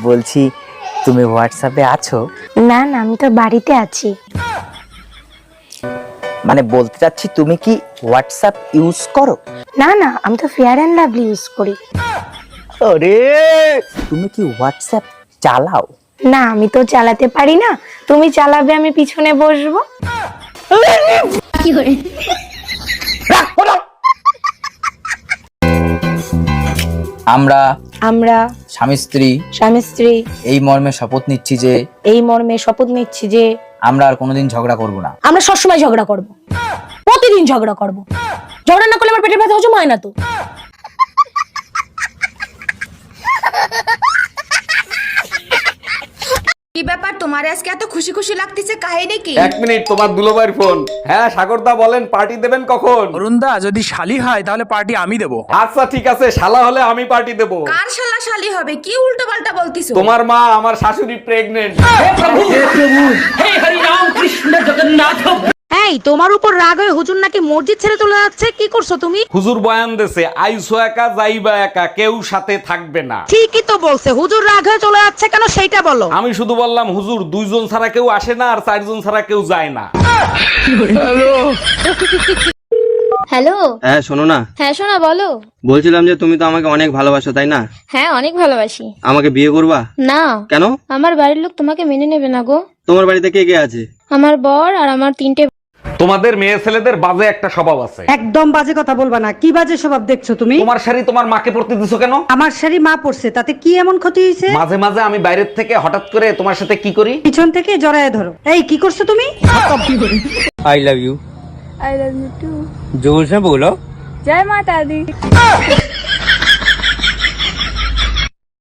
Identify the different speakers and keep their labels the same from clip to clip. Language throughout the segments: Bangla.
Speaker 1: বলছি তুমি হোয়াটসঅ্যাপে আছো?
Speaker 2: না না, আমি তো বাড়িতে আছি।
Speaker 1: মানে বলতে চাচ্ছি তুমি কি হোয়াটসঅ্যাপ ইউজ করো?
Speaker 2: না না, আমি তো ফেয়ার অ্যান্ড লাভলি ইউজ করি।
Speaker 1: আরে তুমি কি হোয়াটসঅ্যাপ চালাও?
Speaker 2: না, আমি তো চালাতে পারি না। তুমি চালাবে, আমি পিছনে বসবো।
Speaker 1: আমরা
Speaker 2: আমরা
Speaker 1: স্বামী স্ত্রী
Speaker 2: স্বামী স্ত্রী
Speaker 1: এই মর্মে শপথ নিচ্ছি যে
Speaker 2: এই মর্মে শপথ নিচ্ছি যে
Speaker 1: আমরা আর কোনোদিন ঝগড়া করব না।
Speaker 2: আমরা সবসময় ঝগড়া করব, প্রতিদিন ঝগড়া করব। ঝগড়া না করলে আমার পেটের ব্যথা হজম হয় না তো।
Speaker 3: কি ব্যাপার তোমার আজকে এত খুশি খুশি লাগতেছে, কাহিনী কি?
Speaker 4: এক মিনিট, তোমার দুলোবাইর ফোন। হ্যাঁ সাগরদা বলেন, পার্টি দেবেন কখন?
Speaker 5: অরুণদা যদি শালি হয় তাহলে পার্টি আমি দেবো।
Speaker 4: আচ্ছা ঠিক আছে, শালা হলে আমি পার্টি দেব।
Speaker 3: কার শালা শালি হবে? কি উল্টো পাল্টা বলতিছো?
Speaker 4: তোমার মা আমার শাশুড়ি প্রেগনেন্ট।
Speaker 6: এই তোমার উপর রাগ হয়ে হুজুর নাকি মসজিদ ছেড়ে চলে যাচ্ছে, কি করছো তুমি?
Speaker 4: হুজুর বয়ান দেছে, আইসো একা যাইবা একা, কেউ সাথে থাকবে না।
Speaker 6: ঠিকই তো বলছে, হুজুর রাগ হয়ে চলে যাচ্ছে কেন সেইটা বলো।
Speaker 4: আমি শুধু বললাম হুজুর 2 জন ছাড়া কেউ আসে না আর 4 জন ছাড়া কেউ যায় না।
Speaker 7: হ্যালো।
Speaker 8: হ্যাঁ শোনো না।
Speaker 7: হ্যাঁ শোনা, বলো।
Speaker 8: বলছিলাম যে তুমি তো আমাকে অনেক ভালোবাসো তাই না?
Speaker 7: হ্যাঁ অনেক ভালোবাসি।
Speaker 8: আমাকে বিয়ে করবা?
Speaker 7: না।
Speaker 8: কেন?
Speaker 7: আমার বাড়ির লোক তোমাকে মেনে নেবে না গো।
Speaker 8: তোমার বাড়িতে কে কে আছে?
Speaker 7: আমার বর আর আমার 3টে।
Speaker 4: তোমাদের মেয়ে ছেলেদের বাজে একটা স্বভাব আছে।
Speaker 6: একদম বাজে কথা বলবা না। কি বাজে স্বভাব দেখছো তুমি?
Speaker 4: তোমার শাড়ি তোমার মাকে পরতে দিছো কেন?
Speaker 6: আমার শাড়ি মা পরছে, তাতে কি এমন ক্ষতি হয়েছে?
Speaker 4: মাঝে মাঝে আমি বাইরের থেকে হঠাৎ করে তোমার সাথে কি করি?
Speaker 6: পিছন থেকে জড়ায় ধরো। এই কি করছো তুমি?
Speaker 8: I love you.
Speaker 7: I love you too.
Speaker 8: जोर से बोलो।
Speaker 7: জয় মাতা দি।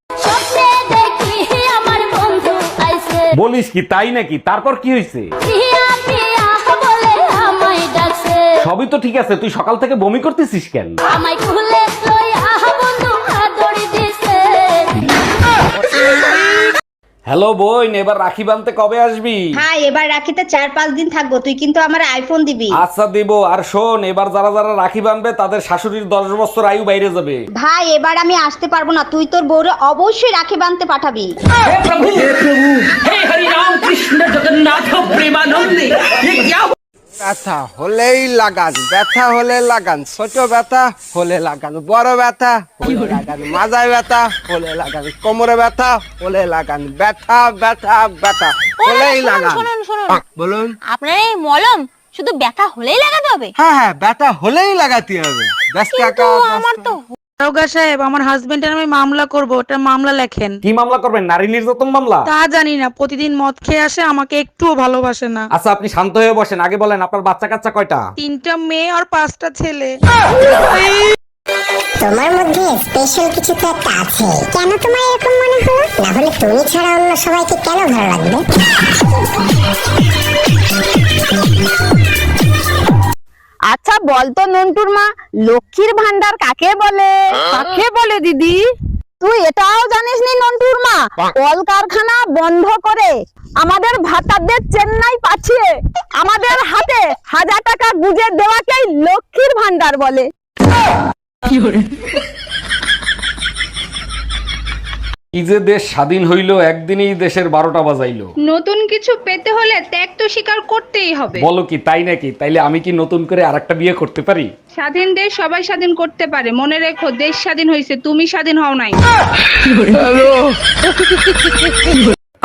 Speaker 7: স্বপ্নে দেখি আমার বন্ধু আইছে,
Speaker 4: বলিস কি, তাই নাকি? তারপর কি হয়েছে?
Speaker 7: পিয়া পিয়া বলে আমায় ডাকছে,
Speaker 4: সবই তো ঠিক আছে, তুই সকাল থেকে বমি করতেছিস কেন?
Speaker 7: আমায় খুলে লইয়া বন্ধু আদরি দিছে।
Speaker 4: হ্যালো বোন, এবার রাখি বানতে কবে আসবি?
Speaker 9: হ্যাঁ, এবার রাখিতে 4-5 দিন থাকবো। তুই কিন্তু আমার আইফোন দিবি।
Speaker 4: আচ্ছা দিব। আর শোন, এবার যারা যারা রাখি বানবে তাদের শাশুড়ির 10 বছর আয়ু বাইরে যাবে।
Speaker 9: ভাই, এবার আমি আসতে পারবো না। তুই তোর বউরে অবশ্যই রাখি বাঁধতে পাঠাবি।
Speaker 10: ব্যথা হলেই লাগান, ব্যথা হলে লাগান, ছোট ব্যথা হলে লাগান, বড় ব্যথা হলে লাগান, মাজায় ব্যথা হলে লাগান, কোমরে ব্যথা হলে লাগান, ব্যথা ব্যথা ব্যথা হলেই লাগান। বলুন।
Speaker 3: আপনার এই মলম শুধু ব্যথা হলেই লাগাতে হবে?
Speaker 10: হ্যাঁ হ্যাঁ, ব্যথা হলেই লাগাতে হবে।
Speaker 3: আমার তো
Speaker 6: দারোগা সাহেব, আমার হাজবেন্ডের আমি মামলা করব, ওটা মামলা লেখেন।
Speaker 4: কি মামলা করবেন? নারী নির্যাতন মামলা?
Speaker 6: তা জানি না, প্রতিদিন মদ খেয়ে আসে, আমাকে একটুও ভালোবাসে না।
Speaker 4: আচ্ছা আপনি শান্ত হয়ে বসেন, আগে বলেন আপনার বাচ্চা কাচ্চা কয়টা?
Speaker 6: 3টা মেয়ে আর 5টা ছেলে।
Speaker 11: তোমার মধ্যে স্পেশাল কিছু তো একটা আছে। কেন তোমার এরকম মনে হলো? না হলে তুমি ছাড়া অন্য সবাইকে কেন ভালো লাগবে?
Speaker 3: আচ্ছা বলতো নন্টুর মা, লক্ষ্মীর ভান্ডার কাকে বলে? কাকে বলে দিদি? তুই এটাও জানিস নি নন্টুর মা? কলকারখানা বন্ধ করে আমাদের ভাতাদের চেন্নাই পাঠিয়ে আমাদের হাতে 1000 টাকা গুজে দেওয়াকেই লক্ষ্মীর ভান্ডার বলে।
Speaker 4: কি যে দেশ স্বাধীন হইল, একদিনেই দেশের 12টা বাজাইলো।
Speaker 3: নতুন কিছু পেতে হলে ত্যাগ তো স্বীকার করতেই হবে।
Speaker 4: বলো কি, তাই নাকি? তাইলে আমি কি নতুন করে আরেকটা বিয়ে করতে পারি?
Speaker 3: স্বাধীন দেশ সবাই স্বাধীন করতে পারে, মনে রেখো দেশ স্বাধীন হয়েছে, তুমি স্বাধীন হও নাই।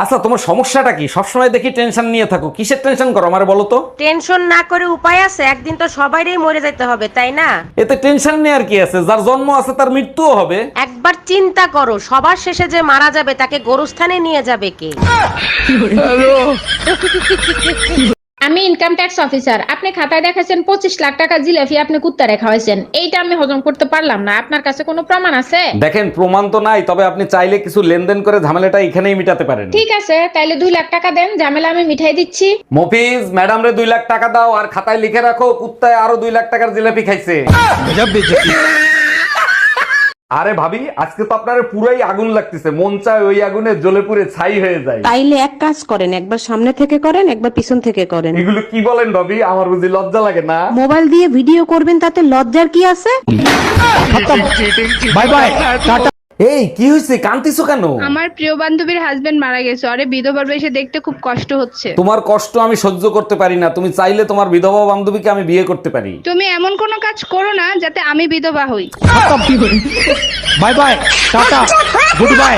Speaker 4: আচ্ছা তোমার সমস্যাটা কি? সবসময় দেখি টেনশন নিয়ে থাকো, কিসের টেনশন করো আমারে বলো তো?
Speaker 6: টেনশন না করে উপায় আছে? একদিন তো সবাইরই মরে যেতে হবে, তাই না?
Speaker 4: এতে টেনশন নেওয়ার কি আছে? যার জন্ম আছে তার মৃত্যুও হবে।
Speaker 6: একবার চিন্তা করো, সবার শেষে যে মারা যাবে তাকে গোরস্থানে নিয়ে যাবে কে?
Speaker 7: আমি ইনকাম ট্যাক্স অফিসার। আপনি খাতায় দেখাছেন 25 লাখ টাকা জিলাপি আপনি কুত্তা রেখা হয়েছেন, এইটা আমি হজম করতে পারলাম না। আপনার কাছে কোনো প্রমাণ আছে?
Speaker 4: দেখেন প্রমাণ তো নাই, তবে আপনি চাইলে কিছু লেনদেন করে ঝামেলাটা এখানেই মিটাতে পারেন।
Speaker 7: ঠিক আছে, তাইলে 2 লাখ টাকা দেন, ঝামেলা আমি মিঠাই দিচ্ছি।
Speaker 4: মফিজ, ম্যাডাম রে 2 লাখ টাকা দাও আর খাতায় লিখে রাখো কুত্তায় আরো 2 লাখ টাকার জিলাপি খাইছে। আরে ভাবি, আজকে তো আপনার পুরাই আগুন লাগতেছে, মন চায় ওই আগুনে জ্বলে পুড়ে ছাই হয়ে যায়।
Speaker 6: তাইলে এক কাজ করেন, একবার সামনে থেকে করেন, একবার পিছন থেকে করেন।
Speaker 4: এগুলো কি বলেন ভাবি? আমার বুঝি লজ্জা লাগে না?
Speaker 6: মোবাইল দিয়ে ভিডিও করবেন, তাতে লজ্জার কি আছে?
Speaker 5: Bye bye.
Speaker 4: এই কি হয়েছে, কান্তিছো কেন?
Speaker 7: আমার প্রিয় বান্ধবীর হাজবেন্ড মারা গেছে, আরে বিধবার বেশে দেখতে খুব কষ্ট হচ্ছে।
Speaker 4: তোমার কষ্ট আমি সহ্য করতে পারি না, তুমি চাইলে তোমার বিধবা বান্ধবীকে আমি বিয়ে করতে পারি।
Speaker 7: তুমি এমন কোনো কাজ করো না যাতে আমি বিধবা হই।
Speaker 5: Bye bye, tata, good bye.